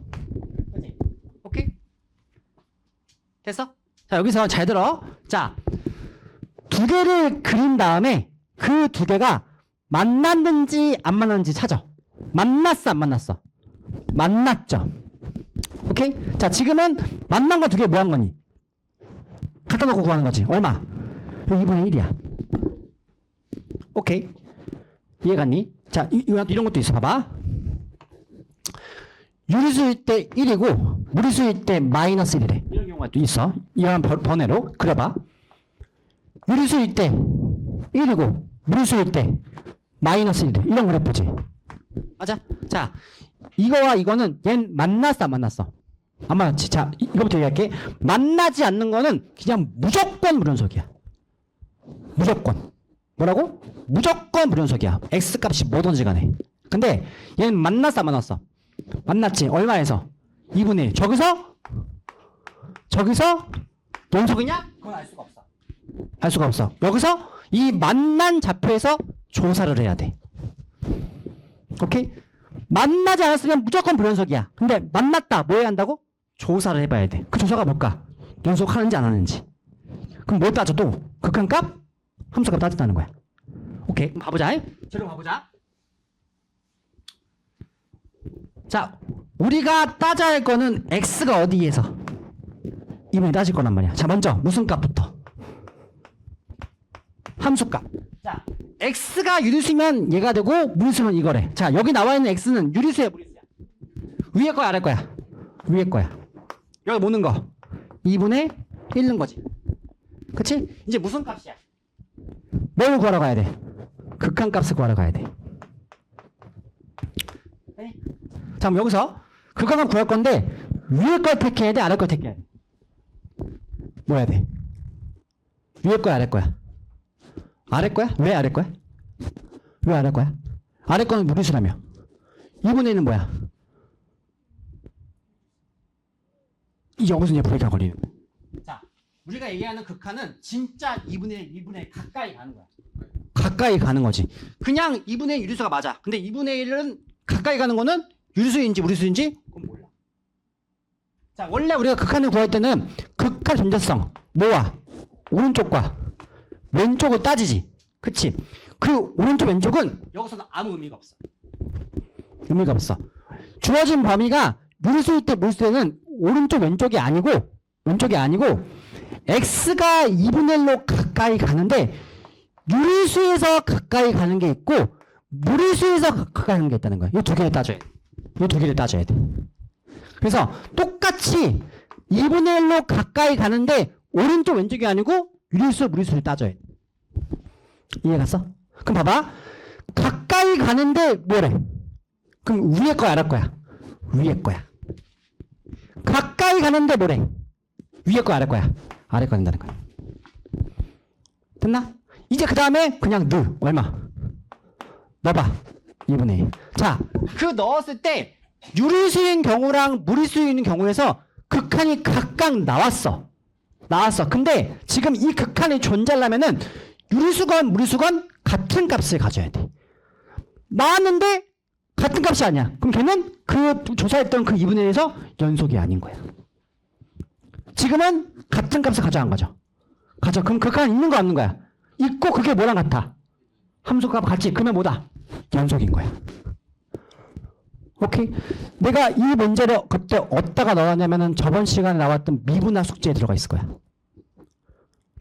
오케이? 됐어? 자, 여기서 잘 들어. 자, 두 개를 그린 다음에 그 두 개가 만났는지 안 만났는지 찾아. 만났어 안 만났어? 만났죠. 오케이? 자, 지금은 만난 거 두 개 뭐 한 거니? 갖다 놓고 구하는 거지. 얼마? 2분의 1이야. 오케이. 이해갔니? 자, 이런 것도 있어. 봐봐. 유리수일 때 1이고 무리수일 때 마이너스 1이래. 이런 경우가 또 있어. 이런 번외로 그려봐. 유리수일 때 1이고 무리수일 때 마이너스 1이래. 이런 그래프지. 맞아? 자, 이거와 이거는 얜 만났어 안 만났어? 안 만났지. 자, 이거부터 얘기할게. 만나지 않는 거는 그냥 무조건 무련석이야. 무조건. 뭐라고? 무조건 무련석이야. x값이 뭐든지 간에. 근데 얘는 만났어 안 만났어? 만났지. 얼마에서? 2분의 1. 저기서 연속이냐? 그건 알 수가 없어. 알 수가 없어. 여기서 이 만난 좌표에서 조사를 해야 돼. 오케이? 만나지 않았으면 무조건 불연속이야. 근데 만났다. 뭐 해야 한다고? 조사를 해봐야 돼. 그 조사가 뭘까? 연속하는지 안 하는지. 그럼 뭘 따져 또? 극한값? 함수값 따졌다는 거야. 오케이. 그럼 봐보자. 재료 봐보자. 자, 우리가 따져야 할 거는 x가 어디에서? 이번에 따질 거란 말이야. 자, 먼저 무슨 값부터? 함수값. 자, x가 유리수면 얘가 되고 무리수면 이거래. 자, 여기 나와 있는 x는 유리수야 무리수야? 위에 거야 아래 거야? 위에 거야. 여기 뭐는 거? 2분의 1는 거지. 그치? 이제 무슨 값이야? 뭘 구하러 가야 돼? 극한값을 구하러 가야 돼. 네? 자, 그럼 여기서 극한값 구할 건데 위에 걸 택해야 돼? 아래 걸 택해야 돼? 뭐 해야 돼? 위에 거야 아래 거야? 아래 거야? 왜 아래 거야? 왜 아래 거야? 아래 거는 무리수라며. 2분의 1은 뭐야? 여기서 이제 브레이크가 걸리는 거야. 자, 우리가 얘기하는 극한은 진짜 2분의 1 가까이 가는 거야. 가까이 가는 거지. 그냥 2분의 1 유리수가 맞아. 근데 2분의 1은 가까이 가는 거는 유리수인지 무리수인지 그건 몰라. 자, 원래 우리가 극한을 구할 때는 극한 존재성 뭐와 오른쪽과 왼쪽을 따지지. 그치? 그 오른쪽 왼쪽은 여기서는 아무 의미가 없어. 의미가 없어. 주어진 범위가 무리수일 때 무리수일 때는 오른쪽 왼쪽이 아니고 x가 2분의 1로 가까이 가는데 유리수에서 가까이 가는 게 있고 무리수에서 가까이 가는 게 있다는 거야. 이 두 개를 따져야 돼. 이 두 개를 따져야 돼. 그래서 똑같이 2분의 1로 가까이 가는데 오른쪽 왼쪽이 아니고 유리수 무리수를 따져야 돼. 이해 갔어? 그럼 봐봐. 가까이 가는데 뭐래? 그럼 위에 거야, 아래 거야? 위에 거야. 가까이 가는데 뭐래? 위에 거야, 아래 거야? 아래 거 된다는 거야. 됐나? 이제 그 다음에 그냥 넣어. 얼마? 넣어봐. 2분의 1. 자, 그 넣었을 때 유리수인 경우랑 무리수인 경우에서 극한이 각각 나왔어. 근데 지금 이 극한이 존재하려면은 유리수건 무리수건 같은 값을 가져야 돼. 나왔는데 같은 값이 아니야. 그럼 걔는 그 조사했던 그 2분의 1에서 연속이 아닌 거야. 지금은 같은 값을 가져간 거죠. 그럼 극한 있는 거 없는 거야? 있고 그게 뭐랑 같아? 함수값 같이. 그러면 뭐다? 연속인 거야. 오케이? 내가 이 문제를 그때 어디다가 넣었냐면은 저번 시간에 나왔던 미분화 숙제에 들어가 있을 거야.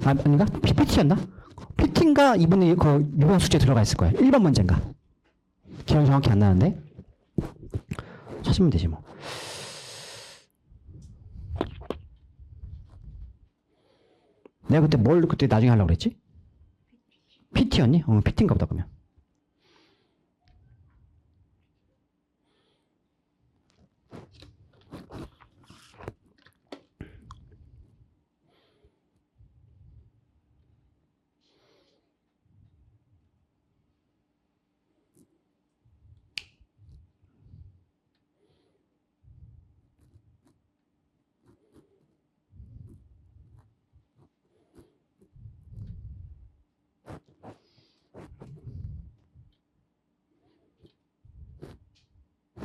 아닌가? PPT였나? PT인가 2분의 1 그 미분화 숙제에 들어가 있을 거야. 1번 문제인가? 기억이 정확히 안 나는데 찾으면 되지 뭐. 내가 그때 그때 나중에 하려고 그랬지? PT였니? PT인가 보다 그러면.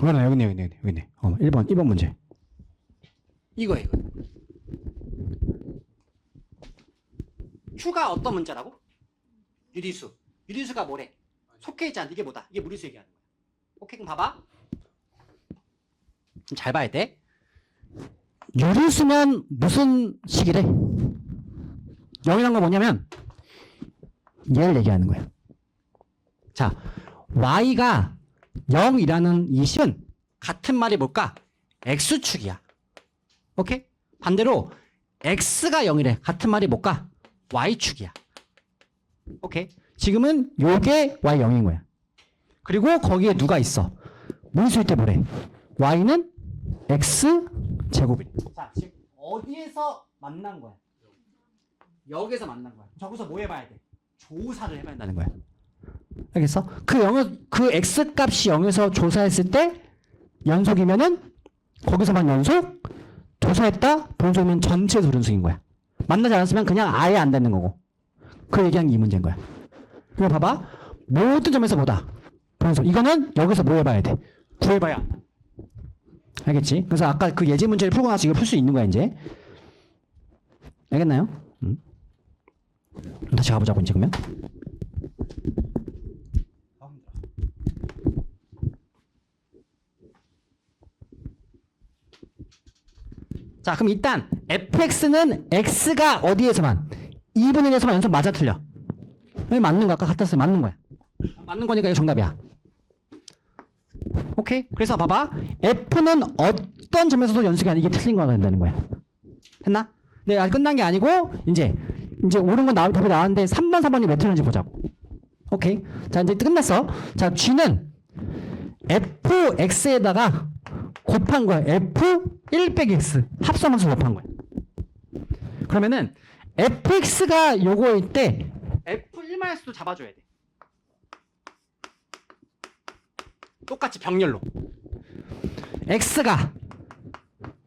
여기 있네. 1번 문제. 이거. Q가 어떤 문자라고? 유리수. 유리수가 뭐래? 속해 있지 않아. 이게 뭐다? 이게 무리수 얘기하는 거야. 오케이, 그럼 봐봐. 좀 잘 봐야 돼. 유리수면 무슨 식이래? 0이란 건 뭐냐면 얘를 얘기하는 거야. 자, y가 0이라는 이 식은 같은 말이 뭘까? x축이야. 오케이? 반대로 x가 0이래. 같은 말이 뭘까? y축이야. 오케이? 지금은 요게 y0인 거야. 그리고 거기에 누가 있어? 무리수일 때 뭐래? y는 x제곱이래. 자, 지금 어디에서 만난 거야? 여기에서 만난 거야. 저기서 뭐 해봐야 돼? 조사를 해봐야 한다는 거야. 알겠어? 그 x 값이 0에서 조사했을 때 연속이면은 거기서만 연속, 조사했다 분속이면 전체에서 분속인 거야. 만나지 않았으면 그냥 아예 안 되는 거고. 그 얘기한 게 이 문제인 거야. 이거 봐봐. 모든 점에서 뭐다? 분속. 이거는 여기서 뭐 해봐야 돼? 구해봐야 한다. 알겠지? 그래서 아까 그 예제 문제를 풀고 나서 이걸 풀 수 있는 거야 이제. 알겠나요? 다시 가보자고 이제 그러면. 자, 그럼 일단 fx는 x가 어디에서만? 2분의 1에서만 연속 맞아 틀려? 왜 맞는 거? 아까 갖다 쓰면 맞는 거야. 맞는 거니까 이거 정답이야. 오케이? 그래서 봐봐. f는 어떤 점에서도 연속이 아니고 이게 틀린 거가 된다는 거야. 했나? 네, 아직 끝난 게 아니고 이제 옳은 건 답이 나왔는데 3번, 4번이 왜 틀렸는지 보자고. 오케이? 자, 이제 끝났어. 자, g는 fx에다가 곱한 거야. f1 빼기 x 합성함수 곱한 거야. 그러면은 fx가 요거일 때 f1-도 잡아줘야 돼. 똑같이 병렬로. x가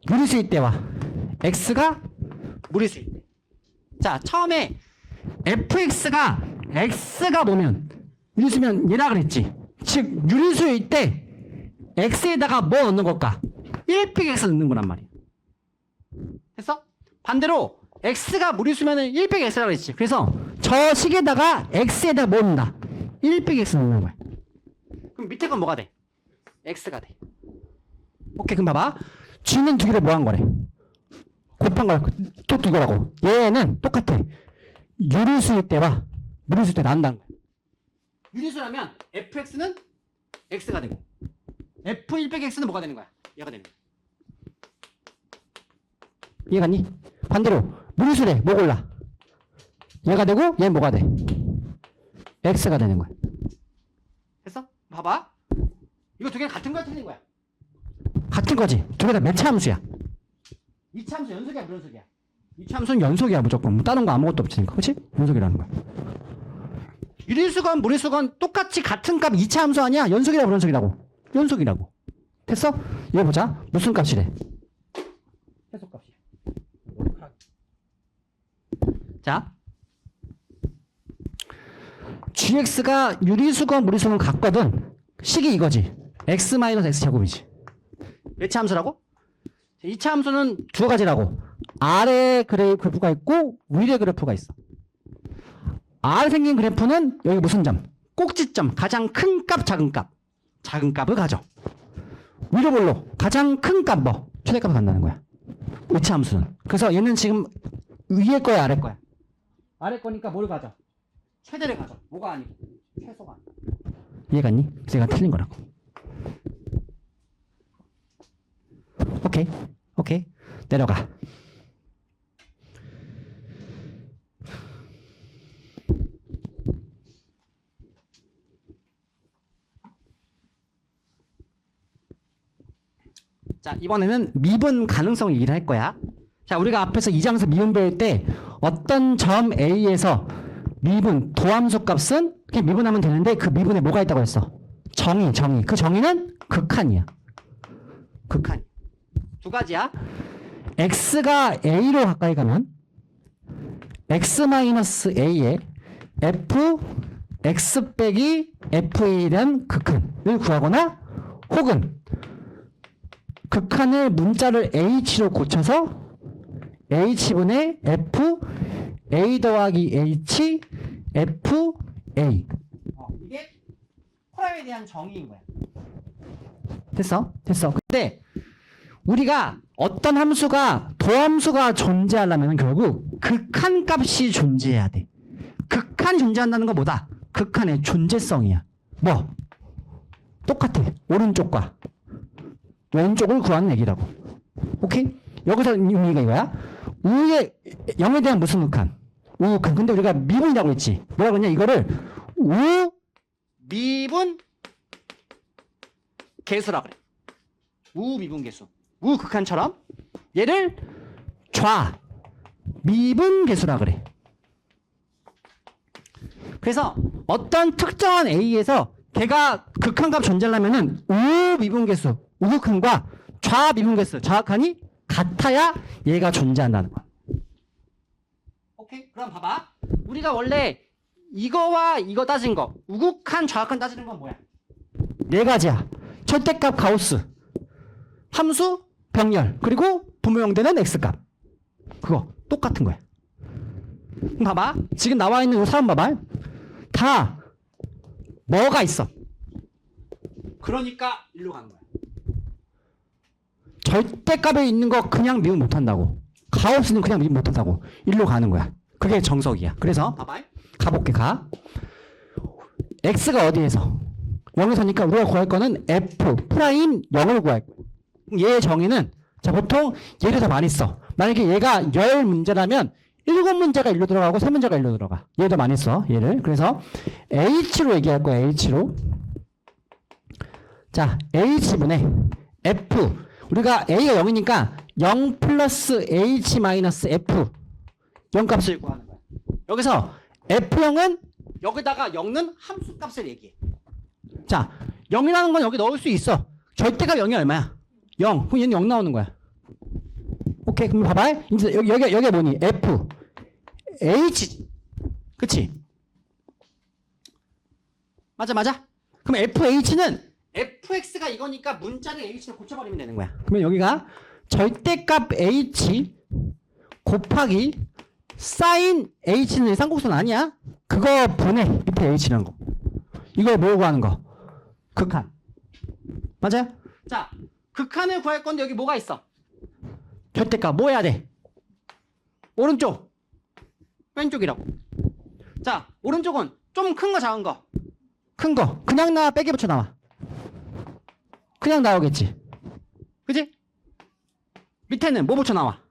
무리수일 때와 x가 무리수일 때. 자, 처음에 fx가 x가 뭐면 유리수면 얘라 그랬지. 즉 유리수일 때 x에다가 뭐 넣는 걸까? 1 빼기 x 넣는 거란 말이야. 했어? 반대로 x가 무리수면은 1 빼기 x라고 그랬지. 그래서 저 식에다가 x에다가 뭐 넣는다? 1 빼기 x 넣는 거야. 그럼 밑에 건 뭐가 돼? x가 돼. 오케이, 그럼 봐봐. g는 두 개를 뭐 한 거래? 곱한 거야. 또 두 개라고. 얘는 똑같아. 유리수일 때와 무리수일 때 나온다는 거야. 유리수라면 fx는 x가 되고 f1 빼기 x는 뭐가 되는 거야? 얘가 되는 거야. 이해갔니? 반대로 무리수래. 뭐 골라? 얘가 되고 얘는 뭐가 돼? x가 되는 거야. 됐어? 봐봐. 이거 두 개는 같은 거야, 틀린 거야? 같은 거지. 두 개 다 매차 함수야. 이차 함수 연속이야, 무연속이야? 이차 함수는 연속이야, 무조건. 뭐 다른 거 아무것도 없으니까. 그치? 연속이라는 거야. 유리수건, 무리수건 똑같이 같은 값 2차 함수 아니야? 연속이라고, 무연속이라고? 연속이라고. 됐어? 얘 보자. 무슨 값이래? 해석값이야. 자, gx가 유리수건, 무리수건 같거든. 식이 이거지. x-x제곱이지. 몇 차 함수라고? 2차 함수는 두 가지라고. 아래 그래프가 있고 위에 그래프가 있어. 아래 생긴 그래프는 여기 무슨 점? 꼭지점. 가장 큰 값, 작은 값. 작은 값을 가져. 위로 볼로 가장 큰 값 뭐? 최대값을 간다는 거야. 2차 함수는. 그래서 얘는 지금 위에 거야, 아래 거야? 아래 거니까 뭘 가져? 최대를 가져. 뭐가 아니고 최소가 아니고. 이해갔니? 제가 틀린 거라고. 오케이. 오케이. 내려가. 자, 이번에는 미분 가능성 얘기를 할 거야. 자, 우리가 앞에서 이장에서 미분 배울 때 어떤 점 A에서 미분 도함수 값은 그냥 미분하면 되는데 그 미분에 뭐가 있다고 했어? 정의. 그 정의는 극한이야. 극한. 두 가지야. x가 a로 가까이 가면 x-a에 f x 빼기 fa에 대한 극한을 구하거나 혹은 극한을 문자를 h로 고쳐서 h분의 f a 더하기 h f a. 이게 콜라에 대한 정의인 거야. 됐어? 근데 우리가 어떤 함수가 도함수가 존재하려면 결국 극한 값이 존재해야 돼. 극한이 존재한다는 건 뭐다? 극한의 존재성이야. 뭐? 똑같아. 오른쪽과 왼쪽을 구하는 얘기라고. 오케이? 여기서 의미가 이거야. 우의 0에 대한 무슨 극한? 우극한. 근데 우리가 미분이라고 했지. 뭐라고 했냐? 이거를 미분 개수라고 그래. 미분 개수. 극한처럼 얘를 미분 개수라 그래. 그래서 어떤 특정한 A에서 걔가 극한값 존재하려면은 미분 개수, 우극한과 미분 개수, 좌극한이 같아야 얘가 존재한다는 거야. 오케이? 그럼 봐봐. 우리가 원래 이거와 이거 따진 거, 우극한, 좌극한 따지는 건 뭐야? 네 가지야. 절대값 가우스, 함수, 병렬, 그리고 부모형되는 x값. 그거 똑같은 거야. 그럼 봐봐. 지금 나와 있는 이 사람 봐봐. 다 뭐가 있어? 그러니까 일로 가는 거야. 절대값에 있는 거 그냥 미분 못한다고. 가우스는 그냥 미분 못한다고. 일로 가는 거야. 그게 정석이야. 그래서 봐봐. 가볼게. 가. x가 어디에서? 0에서니까 우리가 구할 거는 f 프라임 0을 구할 거야. 얘의 정의는 자 보통 얘를 더 많이 써. 만약에 얘가 10문제라면 7문제가 일로 들어가고 3문제가 일로 들어가. 얘를 더 많이 써. 얘를. 그래서 h로 얘기할 거야. h로. 자 h분의 f. 우리가 a가 0이니까 0 플러스 h 마이너스 f 0값을 구하는 거야. 여기서 f0은 여기다가 0은 함수값을 얘기해. 자 0이라는 건 여기 넣을 수 있어. 절대값 0이 얼마야? 0. 그럼 얘는 0 나오는 거야. 오케이. 그럼 봐봐. 이제 여기가 뭐니? F. H. 그치? 맞아. 그럼 FH는 FX가 이거니까 문자를 H로 고쳐버리면 되는 거야. 그러면 여기가 절대값 H 곱하기 사인 H는 쌍곡선 아니야? 그거 분해. 밑에 H라는 거. 이걸 뭐 구하는 거? 극한. 맞아요? 자. 극한을 구할 건데 여기 뭐가 있어? 절대값 뭐 해야 돼? 오른쪽 왼쪽이라고. 자 오른쪽은 좀 큰 거 작은 거? 큰 거 그냥 나와 빼기 붙여 나와? 그냥 나오겠지. 그치? 밑에는 뭐 붙여 나와?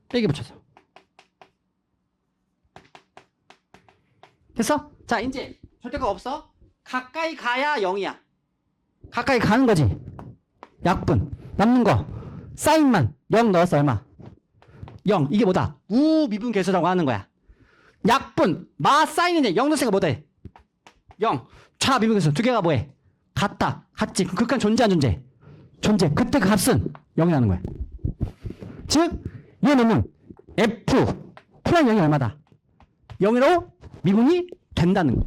빼기 붙여서. 됐어? 자 이제 절대값 없어? 가까이 가야 0이야. 가까이 가는 거지. 약분. 남는 거. 사인만 0 넣었어. 얼마? 0. 이게 뭐다? 우미분 계수라고 하는 거야. 약분. 마 사인은 0 넣으니까 뭐돼? 0. 좌 미분 계수. 두 개가 뭐해? 같다. 같지. 극한 존재 안 존재? 존재. 그때 그 값은 0이 나는 거야. 즉 얘는 F 프라임 0이 얼마다? 0으로 미분이 된다는 거.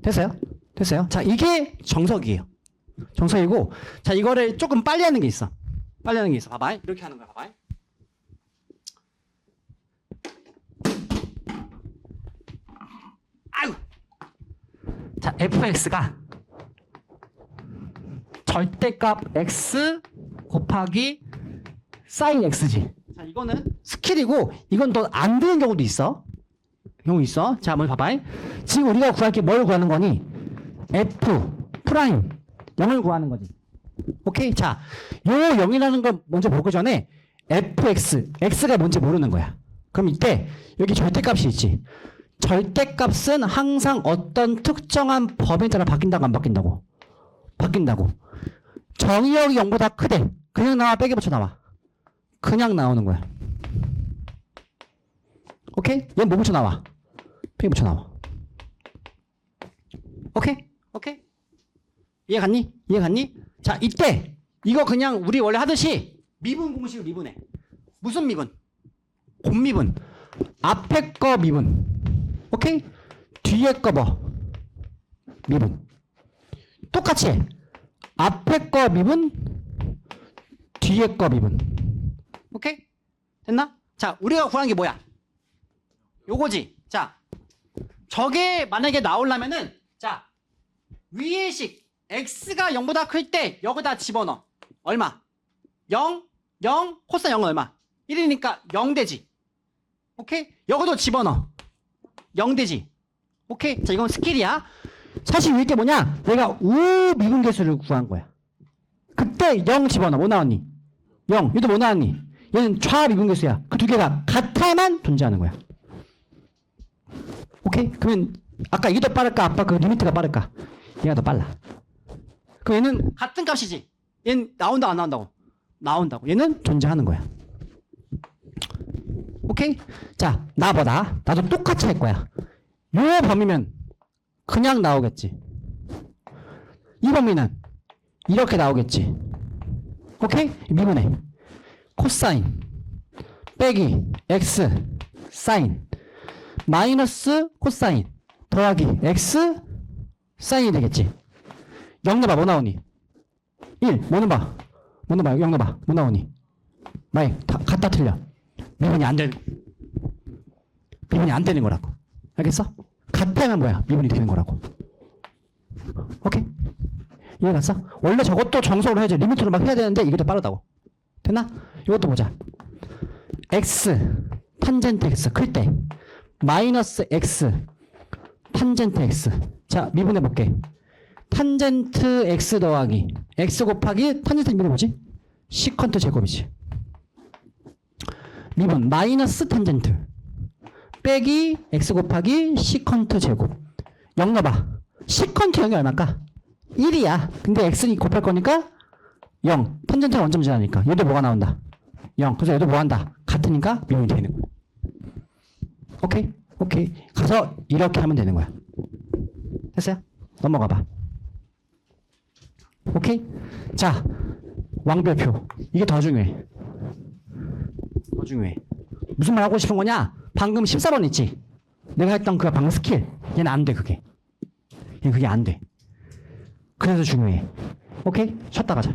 됐어요? 됐어요? 자, 이게 정석이에요. 정석이고, 자, 이거를 조금 빨리 하는 게 있어. 빨리 하는 게 있어. 봐봐. 이렇게 하는 거야. 봐봐. 아유! 자, fx가 절대값 x 곱하기 sin x지. 자, 이거는 스킬이고, 이건 또 안 되는 경우도 있어. 경우 있어. 자, 한번 봐봐. 지금 우리가 구할 게 뭘 구하는 거니? f 프라임 0을 구하는 거지. 오케이? 자, 요 0이라는 걸 먼저 보기 전에 fx, x가 뭔지 모르는 거야. 그럼 이때 여기 절대값이 있지. 절대값은 항상 어떤 특정한 범위에 따라 바뀐다고 안 바뀐다고? 바뀐다고. 정의역이 0보다 크대. 그냥 나와, 빼기 붙여 나와. 그냥 나오는 거야. 오케이? 얘 뭐 붙여 나와? 빼기 붙여 나와. 오케이? 오케이? 이해 갔니? 이해 갔니? 자, 이때 이거 그냥 우리 원래 하듯이 미분 공식을 미분해. 무슨 미분? 곱미분. 앞에 거 미분. 오케이? 뒤에 거 뭐? 미분. 똑같이 해. 앞에 거 미분, 뒤에 거 미분. 오케이? 됐나? 자, 우리가 구하는 게 뭐야? 요거지. 자, 저게 만약에 나오려면은, 자, 위의 식 x가 0보다 클 때 여기다 집어넣어. 얼마? 0, 0, 코사인 0은 얼마? 1이니까 0 되지. 오케이? 여기도 집어넣어. 0 되지. 오케이? 자, 이건 스킬이야. 사실 위에 게 뭐냐? 내가 우미분계수를 구한 거야. 그때 0 집어넣어. 뭐 나왔니? 0. 얘도 뭐 나왔니? 얘는 좌미분계수야. 그 두 개가 같아야만 존재하는 거야. 오케이? 그러면 아까 이게 더 빠를까? 아빠 그 리미트가 빠를까? 얘가 더 빨라. 그럼 얘는 같은 값이지. 얘는 나온다 안 나온다고? 나온다고. 얘는 존재하는 거야. 오케이? 자, 나보다 나도 똑같이 할 거야. 요 범위면 그냥 나오겠지. 이 범위는 이렇게 나오겠지. 오케이? 미분해. 코사인 빼기 x 사인 마이너스 코사인 더하기 x 사인이 되겠지. 0 넣어봐. 뭐 나오니? 1. 뭐 넣어봐. 뭐 넣어봐. 0 넣어봐. 뭐 나오니? 마이 다 갖다 틀려. 미분이 안 되는 미분이 안 되는 거라고. 알겠어? 같아야만 뭐야? 미분이 되는 거라고. 오케이? 이해 갔어? 원래 저것도 정석으로 해야지. 리미트로 막 해야 되는데 이게 더 빠르다고. 됐나? 이것도 보자. x 탄젠트 x 클 때 마이너스 x 탄젠트 x. 자, 미분해 볼게. 탄젠트 x 더하기 x 곱하기 탄젠트 미분해 뭐지? 시컨트 제곱이지. 미분 마이너스 탄젠트 빼기 x 곱하기 시컨트 제곱. 0 넣어봐. 시컨트 0이 얼마일까? 1이야. 근데 x는 곱할 거니까 0. 탄젠트가 원점 지나니까 얘도 뭐가 나온다? 0. 그래서 얘도 뭐 한다? 같으니까 미분이 되는 거야. 오케이? 오케이. 가서 이렇게 하면 되는 거야. 됐어요? 넘어가 봐. 오케이? 자, 왕별표. 이게 더 중요해. 더 중요해. 무슨 말 하고 싶은 거냐? 방금 14번 있지? 내가 했던 그 방금 스킬. 얘는 안 돼, 그게. 얘는 그게 안 돼. 그래서 중요해. 오케이? 쉬었다 가자.